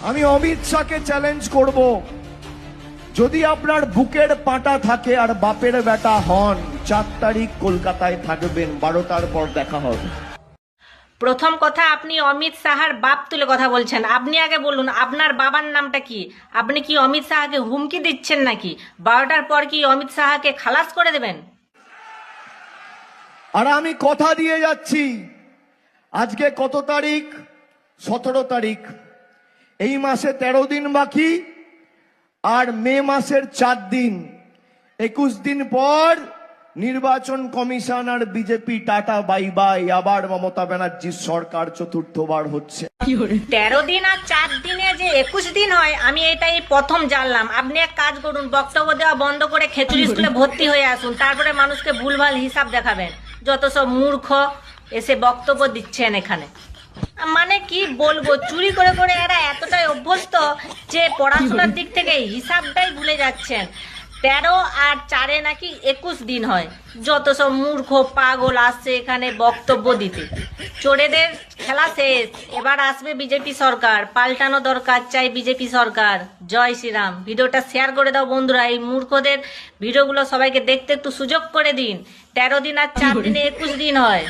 আমি অমিত শাহকে চ্যালেঞ্জ করব, যদি আপনার বুকের পাটা থাকে আর বাপের বেটা হন, 4 তারিখ কলকাতায় থাকবেন, 12টার পর দেখা হবে। প্রথম কথা, আপনি অমিত শাহর বাপ তুলে কথা বলছেন। আপনি আগে বলুন আপনার বাবার নামটা কি? আপনি কি অমিত শাহকে হুমকি দিচ্ছেন নাকি 12টার পর কি অমিত শাহকে খালাস করে দেবেন? আর আমি কথা দিয়ে যাচ্ছি, আজকে কত তারিখ? 17 তারিখ। এই মাসে 13 দিন বাকি, আর মে মাসের 4 দিন, 21 দিন পর নির্বাচন কমিশন আর বিজেপি টাটা বাই বাই। আবার মমতা ব্যানার্জির সরকার চতুর্থবার হচ্ছে। 13 দিন আর 4 দিনে যে 21 দিন হয়, আমি এটাই প্রথম জানলাম। আপনি এক কাজ করুন, বক্তব্য দেওয়া বন্ধ করে খেচুড়ি স্কুলে ভর্তি হয়ে আসুন, তারপরে মানুষকে ভুলভাল হিসাব দেখাবেন। যত সব মূর্খ এসে বক্তব্য দিচ্ছেন এখানে। মানে কি বলবো, চুরি করে করে এরা এতটাই অভ্যস্ত যে পড়াশোনার দিক থেকে হিসাবটাই ভুলে যাচ্ছেন। 13 আর 4 নাকি 21 দিন হয়। যত সব মূর্খ পাগল আসছে এখানে বক্তব্য দিতে। চোরেদের খেলা শেষ, এবার আসবে বিজেপি সরকার, পাল্টানো দরকার, চাই বিজেপি সরকার। জয় শ্রীরাম। ভিডিওটা শেয়ার করে দাও বন্ধুরা, এই মূর্খদের ভিডিওগুলো সবাইকে দেখতে একটু সুযোগ করে দিন। 13 দিন আর 4 দিনে 21 দিন হয়।